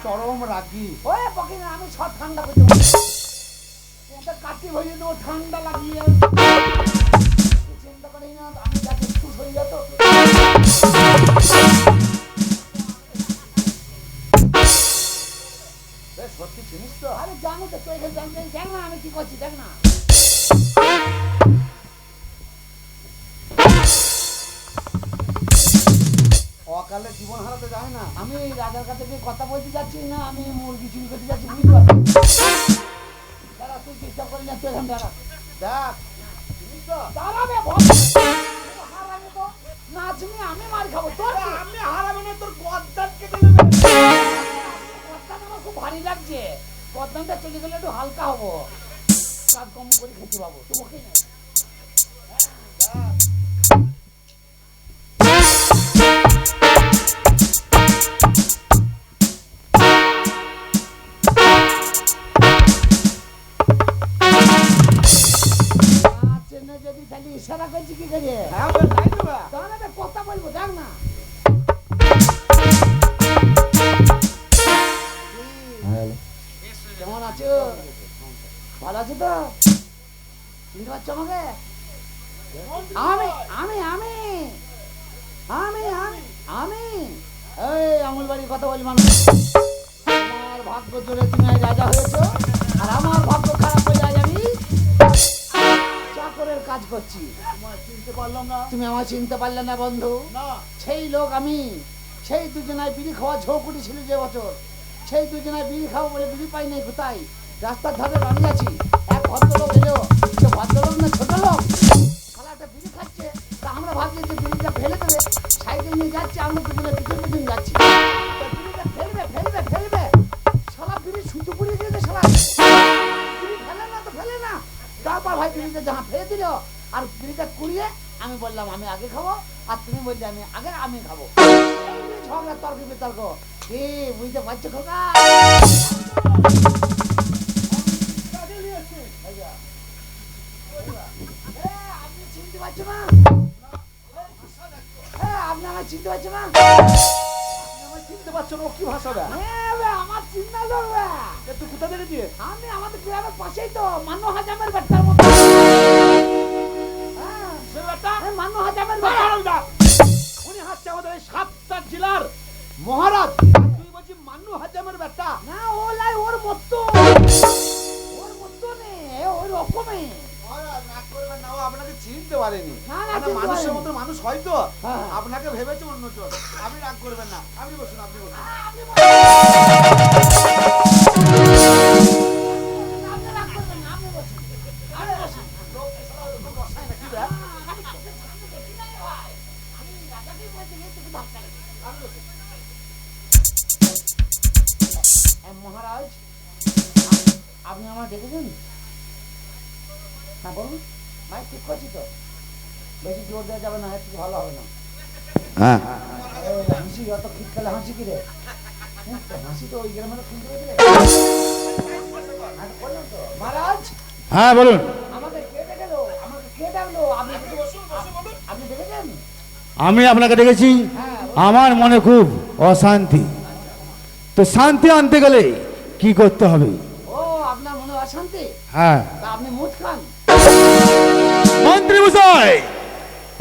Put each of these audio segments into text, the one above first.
চরম রাগি। ওই পকিনা আমি সব ঠান্ডা করে দেবো, এটা কাটি ভরিয়ে দেবো ঠান্ডা লাগিয়ে। চিন্তা করি না, আমি যাকে খুশ হয়ে যেত। সত্যি চিনিস তো? আরে জানো তো, তুই এখানে জানতে দেখ না আমি কি করছি, দেখ না। অকালে জীবন হারাতে যায় না। আমি রাজার কাছে গিয়ে কথা বলতে যাচ্ছি না, আমি মুরগি চুরি করতে যাচ্ছি, বুঝতে পারছি। দাঁড়া, তুই চেষ্টা করি না, তুই এখানে দাঁড়া। দেখ চিনিস তো? দাঁড়াবে হারাবে তো নাচনি, আমি মার খাবো। তোর আমি হারাবে না, তোর গদ্দান কেটে নেবে। কর্তান আমার খুব ভারী লাগছে, কর্তানটা চলে গেলে একটু হালকা হবো, কাজ কম করে খেতে পাবো। তোমাকে না যদি তাহলে ইশারা করছি কি করে? হ্যাঁ বল, তাই তো বা। তাহলে কথা বলবো, দেখ না। কেমন আছো? ভালো আছো তো? চিনতে পারছো আমাকে? আমি আমি আমি আমি আমি আমি এই আঙুলবাড়ির কথা বলি মানুষ। আমার ভাগ্য জোরে তুমি আজ রাজা হয়েছো, আর আমার ভাগ্য খারাপ হয়ে যায়, আমি চাকরের কাজ করছি। চিনতে পারলাম না। তুমি আমার চিনতে পারলে না বন্ধু? না। সেই লোক আমি, সেই দুজনায় বিড়ি খাওয়া ঝোঁকুটি ছিল যে বছর, সেই দুজনায় বিড়ি খাওয়া বলে বিড়ি পাই নাই কোথায়, রাস্তার ধারে দাঁড়িয়ে আছি। এক ভদ্রলোক এলো, সে ভদ্রলোক না ছোট লোক, শালাটা বিড়ি খাচ্ছে। তা আমরা ভাবছি যে বিড়িটা ফেলে দেবে, সাইকেল নিয়ে যাচ্ছে, আমরা দুজনে পিছন পিছন যাচ্ছি। তা বিড়িটা ফেলবে ফেলবে ফেলবে, শালা বিড়ি সুতো পুড়িয়ে দিয়েছে। শালা বিড়ি ফেলে না তো ফেলে না, তারপর ভাই বিড়িটা যাহা ফেলে দিল, আর বিড়িটা কুড়িয়ে আমি বললাম আমি আগে খাবো, আর তুমি বললে আমি আগে আমি খাবো। ঝগড়া তর্ক বিতর্ক, কি বুঝতে পারছো খোকা? আপনি চিনতে পারছো না? আপনি আমার চিনতে পারছো না? আমার চিনতে পারছো না, ও কি ভাষা দেয়? আমার চিন্তা লোক। তুই কোথা দেখেছিস? আমি আমাদের গ্রামের পাশেই তো, মান্য হাজামের বেটার মতো। মান্য হাজামের বেটা। উনি হচ্ছে আমাদের এই সাতটা জেলার মহারাজ। তুই বলছিস মান্নু হাজামের বেটা? না, ও লাই ওর মতো, ওর মতো নে, ওই রকমই। মহারাজ রাগ করবেন না, ও আপনাকে চিনতে পারেনি। না, না, মানে চিনতে মানুষের পারেনি। মতো মানুষ হয়তো হ্যাঁ। আপনাকে ভেবেছে অন্য জন। আপনি রাগ করবেন না, আপনি বসুন, আপনি বসুন। আপনি রাগ করবেন না, আপনি বসুন। আপনি বসুন। বসায় না, কি দেখ? আমি রাজাকেই বলছি, এই তোকে ধাক্কা লেগে। আপনি বসুন। মহারাজ, আপনি আমার দেখেছেন? হ্যাঁ বলুন। মাইক ঠিক করছি তো, বেশি জোর দেওয়া যাবে না, এর থেকে ভালো হবে না। হ্যাঁ। হাসি অত খিটকালে হাসি কি রে? হাসি তো ওই গ্রামের শুনতে পেয়েছিলে। মহারাজ, হ্যাঁ বলুন। আমাকে কে ডেকেলো? আমাকে কে ডাকলো? আপনি দেখেছেন? আমি আপনাকে দেখেছি, আমার মনে খুব অশান্তি, তো শান্তি আনতে গেলে কি করতে হবে? ও, আপনার মনে অশান্তি? হ্যাঁ। তা আপনি মুখ খান। মন্ত্রী মশাই,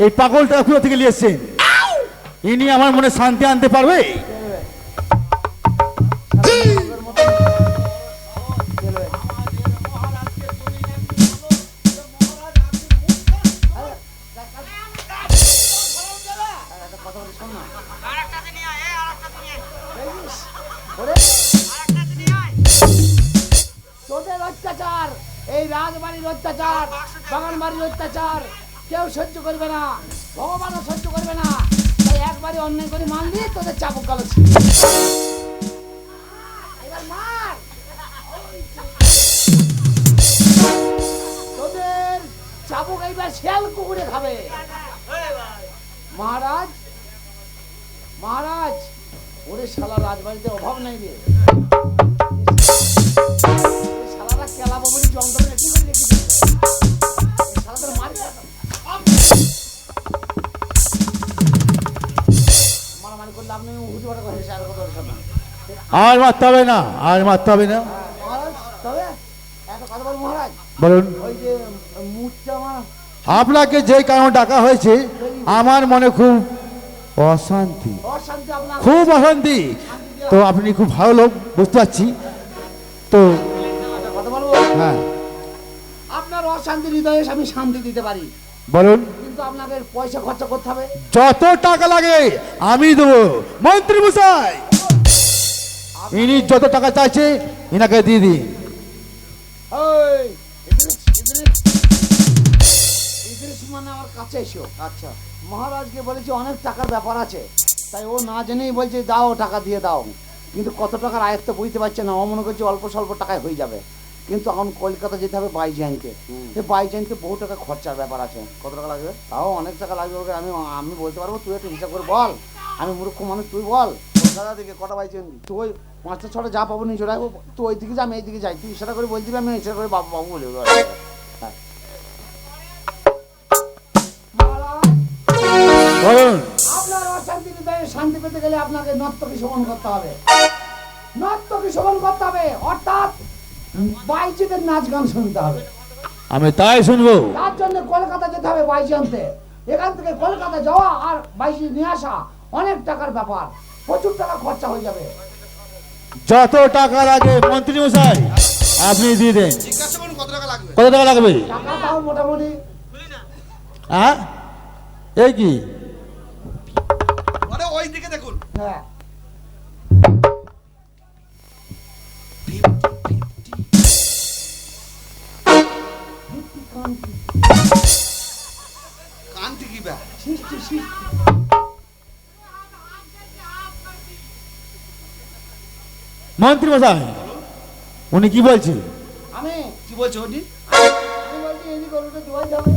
এই পাগলটা কোথা থেকে নিয়ে এসেছেন? ইনি আমার মনে শান্তি আনতে পারবে? তোদের অত্যাচার, এই রাজবাড়ির অত্যাচার, বাগান বাড়ির অত্যাচার কেউ সহ্য করবে না, ভগবানও সহ্য করবে না। তাই একবারে অন্যায় করে মান দিয়ে তোদের চাবুক গালাচ্ছি। এবার মার। তোদের চাবুক এইবার শিয়াল কুকুরে খাবে। মহারাজ, মহারাজ, ওরে শালা রাজবাড়িতে অভাব নাই রে। শালারা কেলাবো বলে যন্ত্রণা কি করে রেখে দিচ্ছে। শালাদের মারি মারামারি করলে আপনি হুজুর কথা হয়েছে আর কথা হয়েছে না। আর মারতে হবে না, আর মারতে হবে না। মহারাজ, তবে একটা কথা বল মহারাজ, বলুন। ওই যে মুখটা আমার আপনাকে যে কারণে ডাকা হয়েছে, আমার মনে খুব অশান্তি, অশান্তি, আপনার খুব অশান্তি। তো আপনি খুব ভালো লোক, বুঝতে পারছি। তো একটা কথা বলবো, হ্যাঁ আপনার অশান্তি হৃদয়ে আমি শান্তি দিতে পারি, বলুন। কিন্তু আপনাকে পয়সা খরচা করতে হবে। যত টাকা লাগে আমি দেবো মন্ত্রী মশাই। ইনি যত টাকা চাইছে ইনাকে দিয়ে দিন। ওই ইদ্রিস মানে আমার কাছে এসো। আচ্ছা, মহারাজকে বলেছি অনেক টাকার ব্যাপার আছে, তাই ও না জেনেই বলছে দাও টাকা দিয়ে দাও, কিন্তু কত টাকার আয়ত্ত বুঝতে পারছে না। ও মনে করছে অল্প স্বল্প টাকায় হয়ে যাবে, কিন্তু এখন কলকাতা যেতে হবে বাইজি আনতে। সে বাইজি আনতে বহু টাকা খরচার ব্যাপার আছে। কত টাকা লাগবে? তাও অনেক টাকা লাগবে ওকে, আমি বলতে পারবো, তুই একটু হিসাব করে বল। আমি মূর্খ মানুষ, তুই বল। কলকাতা থেকে কটা বাইছেন? তুই 5টা 6টা যা পাবো নিয়ে চলে আসবো, তুই ওই দিকে যা আমি এই দিকে যাই, তুই ইশারা করে বল দিবি, আমি ইশারা করে বাবু বাবু বলে দেবো। হ্যাঁ। মহারাজ, বলুন। আপনার অশান্তি হৃদয়ে শান্তি পেতে গেলে আপনাকে নর্তকী শোভন করতে হবে। নর্তকী শোভন করতে হবে, অর্থাৎ বাইজিদের নাচ গান শুনতে হবে। আমি তাই শুনবো। তার জন্য কলকাতা যেতে হবে বাইজি আনতে। এখান থেকে কলকাতা যাওয়া আর বাইজি নিয়ে আসা অনেক টাকার ব্যাপার, প্রচুর টাকা খরচা হয়ে যাবে। যত টাকা লাগে মন্ত্রী মশাই আপনি দিয়ে দেন। জিজ্ঞাসা করুন কত টাকা লাগবে। কত টাকা লাগবে? টাকা তাও মোটামুটি হ্যাঁ এই কি আরে ওই দিকে দেখুন। হ্যাঁ কান্তি কি ব্যা? সৃষ্টি সৃষ্টি। মন্ত্রী মশাই উনি কি বলছে? আমি কি বলছো উনি? আমি বলছি এদিকে ওদিকে জোয়াই যাবে।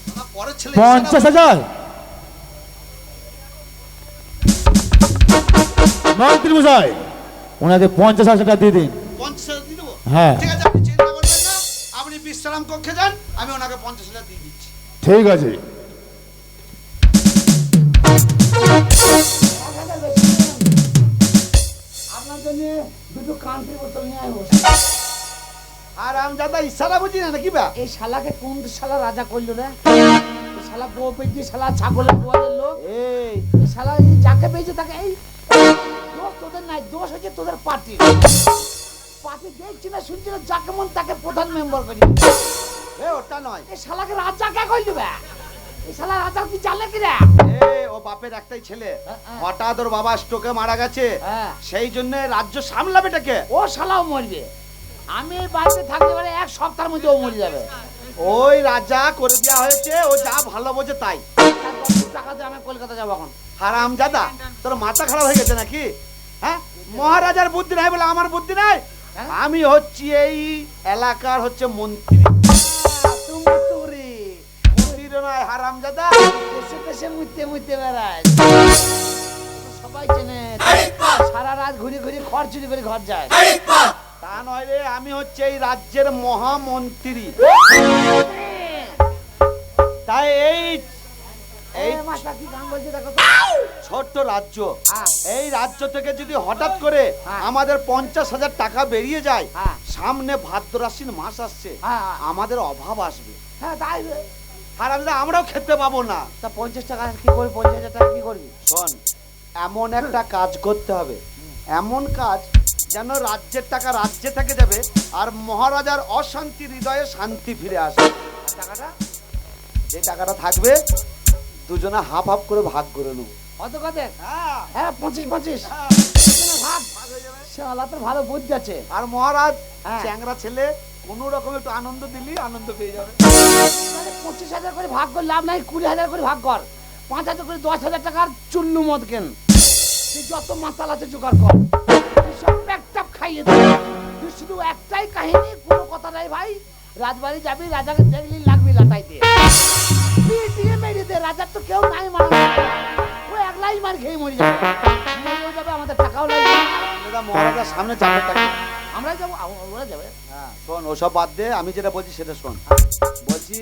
দাদা, পরের ছেলে 50,000 মন্ত্রী মশাই ওনাকে 50,000 টাকা দিয়ে দিন। 50,000 দিয়ে দেবো? হ্যাঁ ঠিক আছে, আপনি চিন্তা করবেন না, আপনি বিশ্রাম কক্ষে যান, আমি ওনাকে 50,000 দিয়ে দিচ্ছি। ঠিক আছে। 1,000 বেশি দিন। আপনার জন্য দুটো কান্ট্রি বোতল নিয়ে আসবো। আর আমি দাদা ইশারা বুঝি না নাকি ব্যা? এই শালাকে কোন শালা রাজা করলো রে? এই শালা বউ পেয়েছি, শালা ছাগলের গোয়ালের লোক। এই এই শালা এই যাকে পেয়েছে তাকে এই দোষ তোদের নাই, দোষ হচ্ছে তোদের পার্টি। পার্টি দেখছি না শুনছি না, যাকে মন তাকে প্রধান মেম্বার করি। এ ওটা নয়। এই শালাকে রাজা কে করলি বে? এই শালা রাজা কি জানে কি রে? এ ও বাপের একটাই ছেলে, হ্যাঁ। হঠাৎ ওর বাবা স্ট্রোকে মারা গেছে, হ্যাঁ। সেই জন্য রাজ্য সামলাবে এটাকে। ও শালাও মরবে। আমি এই বাড়িতে থাকতে পারে 1 সপ্তাহের মধ্যে ও মরে যাবে। ওই রাজা করে দেওয়া হয়েছে, ও যা ভালো বোঝে তাই। তার 10 টাকা দিয়ে আমি কলকাতা যাবো এখন। হারাম জাদা, তোর মাথা খারাপ হয়ে গেছে নাকি? হ্যাঁ, মহারাজার বুদ্ধি নাই বলে আমার বুদ্ধি নাই? হ্যাঁ? আমি হচ্ছি এই এলাকার হচ্ছে মন্ত্রী। তুমি তুরি মন্ত্রী নয় হারাম জাদা। দেশে দেশে মুইতে মুইতে বেড়ায়, সবাই চেনে। সারা রাত ঘুরে ঘুরে ঘর চুরি করে ঘর যায়। তা নয় রে, আমি হচ্ছে এই রাজ্যের মহামন্ত্রী। তাই এই এই এই মাস্টার কি গান বলছে দেখো তো। ছোট্ট রাজ্য, হ্যাঁ। এই রাজ্য থেকে যদি হঠাৎ করে হ্যাঁ। আমাদের 50,000 টাকা বেরিয়ে যায়, হ্যাঁ। সামনে ভাদ্র আশ্বিন মাস আসছে, হ্যাঁ। আমাদের অভাব আসবে। হ্যাঁ তাই। আর আমরাও খেতে পাবো না। তা 50 টাকা কি করবি? 50,000 টাকা কি করবি? শোন, এমন একটা কাজ করতে হবে, এমন কাজ যেন রাজ্যের টাকা রাজ্যে থেকে যাবে আর মহারাজার অশান্তি হৃদয়ে শান্তি ফিরে আসবে। আর টাকাটা যে টাকাটা থাকবে দুজনে হাফ হাফ করে ভাগ করে নেবো। কত কত? হ্যাঁ, হ্যাঁ 25 হ্যাঁ, ভাগ। ভাগ হয়ে যাবে। শালা তোর ভালো বুদ্ধি আছে। আর মহারাজ হ্যাঁ। চ্যাংরা ছেলে, কোনো রকম একটু আনন্দ দিলি আনন্দ পেয়ে যাবে। তাহলে 25,000 করে ভাগ কর, লাভ নাই। 20,000 করে ভাগ কর, 5,000 করে 10,000 টাকার চুল্লু মদ কেন। তুই যত মাতাল আছে জোগাড় কর, তুই সব প্যাকটাপ খাইয়ে দে। তুই শুধু একটাই কাহিনী, কোনো কথা নাই ভাই। রাজবাড়ি যাবি, রাজাকে দেখলি লাগবি লাটাইতে। পিটিএম মেরে দে, রাজার তো কেউ নাই মারা, ও একলাই মার খেয়ে মরে যাবে, মরেও যাবে, আমাদের টাকাও লাগবে। দাদা মহারাজার সামনে যাবে টাকা। আমরা যাবো, ওরা যাবে। হ্যাঁ শোন, ওসব বাদ দে, আমি যেটা বলছি সেটা শোন। বলছি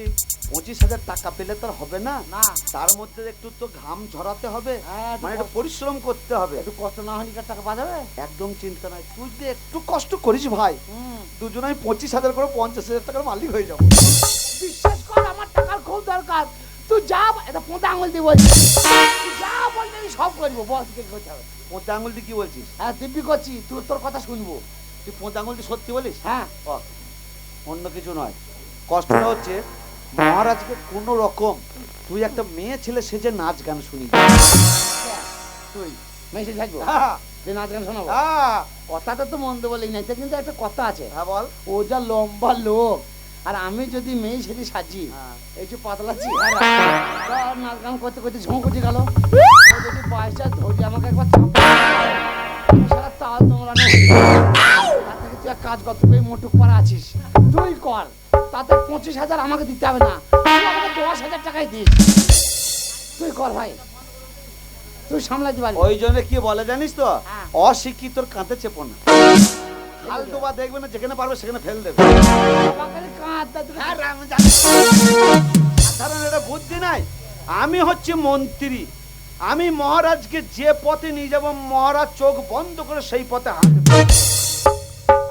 25,000 টাকা পেলে তো আর হবে না, না, তার মধ্যে একটু তো ঘাম ঝরাতে হবে, হ্যাঁ, মানে একটু পরিশ্রম করতে হবে। একটু কষ্ট না হলে কি আর টাকা পাওয়া যাবে? একদম চিন্তা নাই, তুই যদি একটু কষ্ট করিস ভাই, দুজনে 25,000 করে 50,000 টাকার মালিক হয়ে যাবো। বিশ্বাস কর, আমার টাকার খুব দরকার। তুই যা, এটা পোঁতা আঙুল দিয়ে বলছি, তুই যা বলবি আমি সব করবো, বস কি করতে হবে। পোঁতে আঙুল দিয়ে কি বলছিস? হ্যাঁ দিব্যি করছি, তুই তোর কথা শুনবো। তুই পোঁতে আঙুল দিয়ে সত্যি বলিস? হ্যাঁ, ও, অন্য কিছু নয়, কষ্টটা হচ্ছে মহারাজকে কোনো রকম তুই একটা মেয়ে ছেলে সেজে নাচ গান শুনি। তুই মেসেজ থাকবো হ্যাঁ যে নাচ গান শোনাবো। হ্যাঁ কথাটা তো মন্দ বলি নাই, তা কিন্তু একটা কথা আছে, হ্যাঁ, বল। ও যা লম্বা লোক, আর আমি যদি মেয়ে ছেলে সাজি, হ্যাঁ। এই যে পাতলা চেহারা, তার নাচ গান করতে করতে ঝোঁ করতে গেল, ও যদি পয়সা ধরি আমাকে একবার চাপা, আমি সারা তাল নোংরানো হয়ে যাবো। তার থেকে তুই এক কাজ কর, তুই এই মোটুক পাড়া আছিস, তুই কর, তাতে 25,000 আমাকে দিতে হবে না, তুই আমাকে 10,000 টাকাই দিস, তুই কর ভাই, তুই সামলাতে পারবি। ওই জন্য কি বলে জানিস তো, হ্যাঁ। অশিক্ষিতর কাঁধে চেপো না, হাল ডোবা দেখবে না, যেখানে পারবে সেখানে ফেল দেবে। বাঙালি কাঁধ, তা তুই- আর আমি জানি, সাধারণ এটা বুদ্ধি নাই। আমি হচ্ছে মন্ত্রী, আমি মহারাজকে যে পথে নিয়ে যাব, মহারাজ চোখ বন্ধ করে সেই পথে হাঁটবে।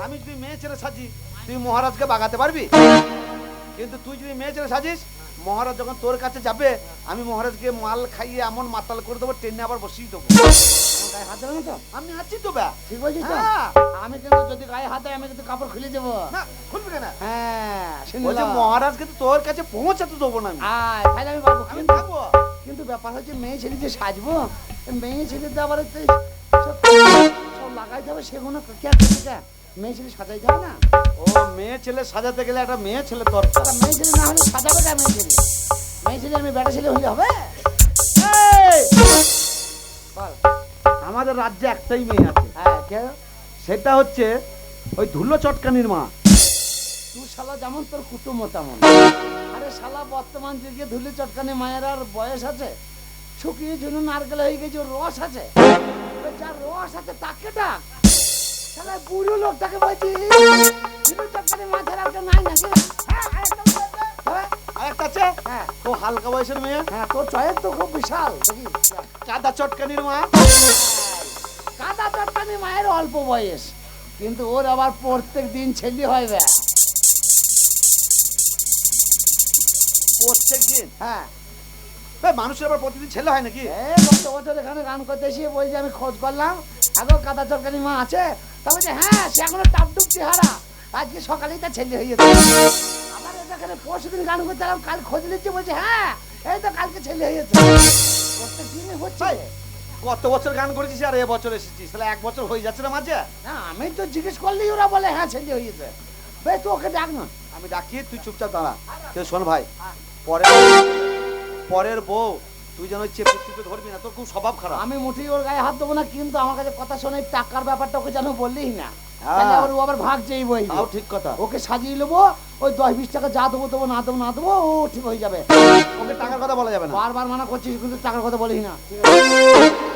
আমি যদি মেয়ে ছেলে সাজি, তুই মহারাজকে বাগাতে পারবি? কিন্তু তুই যদি মেয়ে ছেলে সাজিস, মহারাজ যখন তোর কাছে যাবে, আমি মহারাজকে মাল খাইয়ে এমন মাতাল করে দেবো, ট্রেনে আবার বসিয়ে দেবো। আমার গায়ে হাত দেবে না তো? আমি আছি তো ব্যা। ঠিক বলছিস তো? হ্যাঁ। আমি কিন্তু যদি গায়ে হাত দেয়, আমি কিন্তু কাপড় খুলে দেবো। না খুলবি কেন? হ্যাঁ, বলছে শুনলাম। মহারাজকে তো তোর কাছে পৌঁছাতে দেবো না আমি। আয়, তাহলে আমি পারবো। আমি কিন্তু থাকবো। কিন্তু ব্যাপার হচ্ছে, মেয়ে ছেলে যে সাজবো, মেয়ে ছেলেতে আবার একটু সব লাগাইতে হবে, সেগুলো কে করতে চায়? মেয়ে ছেলে সাজাইতে হবে না? ও মেয়ে ছেলে সাজাতে গেলে একটা মেয়ে ছেলে দরকার। তা মেয়ে ছেলে না হলে সাজাবে কে মেয়ে ছেলে? মেয়ে ছেলে আমি বেটা ছেলে হলে হবে? এই! বল। আমাদের রাজ্যে একটাই মেয়ে আছে, হ্যাঁ, কে? সেটা হচ্ছে ওই ধুলো চটকানির মা। তুই শালা যেমন, তোর কুটুম্ব তেমন। আরে শালা, বর্তমান যুগে ধুলি চটকানি মায়ের আর বয়স আছে? শুকিয়ে ঝুনু নারকেল হয়ে গেছে, ওর রস আছে। ওই যার রস আছে তাকে ডাক। শালা বুড়ো লোকটাকে বলছি, ধুলি চটকানি মাছের আর কেউ নাই নাকি? হ্যাঁ, আরেকটা বলবে। হবে? আরেকটা আছে, হ্যাঁ, ও হালকা বয়সের মেয়ে, হ্যাঁ, তোর চয়েস তো খুব বিশাল দেখি। কাদা চটকানির মা। কাদা চটকানি মায়ের অল্প বয়স, কিন্তু ওর আবার প্রত্যেক দিন ছেলে হয় বে। প্রত্যেক দিন হ্যাঁ, মানুষের আবার প্রতিদিন ছেলে হয় নাকি? গত বছর এখানে গান করতে এসে বলছি, আমি খোঁজ করলাম, এখন কাদা চরকারি মা আছে? তা বলছে হ্যাঁ, সে এখনো টাপটুপ চেহারা, আজকে সকালেই তার ছেলে হয়ে যেত। আবার এখানে পরশু দিন গান করতে এলাম, কাল খোঁজ নিচ্ছে, বলছে হ্যাঁ, এই তো কালকে ছেলে হয়ে যেত। প্রত্যেক দিনই হচ্ছে। ভাই, কত বছর গান করেছিস আর এ বছর এসেছিস, তাহলে 1 বছর হয়ে যাচ্ছে না মাঝে? না, আমি তো জিজ্ঞেস করলেই ওরা বলে হ্যাঁ ছেলে হয়ে যেতে। বেশ, তুই ওকে ডাক না। আমি ডাকি, তুই চুপচাপ দাঁড়া। কেউ শোন ভাই, পরের বউ তুই যেন চেপে চেপে ধরবি না, তোর খুব স্বভাব খারাপ। আমি মুঠি ওর গায়ে হাত দেবো না, কিন্তু আমার কাছে কথা শোনে, টাকার ব্যাপারটা ওকে যেন বললেই না, হ্যাঁ। তাহলে আবার ও আবার ভাগ যেই বই। তাও ঠিক কথা। ওকে সাজিয়ে নেবো, ওই 10-20 টাকা যা দেবো দেবো, না দেবো না দেবো, ও ঠিক হয়ে যাবে। ওকে টাকার কথা বলা যাবে না। বারবার মানা করছিস, কিন্তু টাকার কথা বলিস না। ঠিক আছে?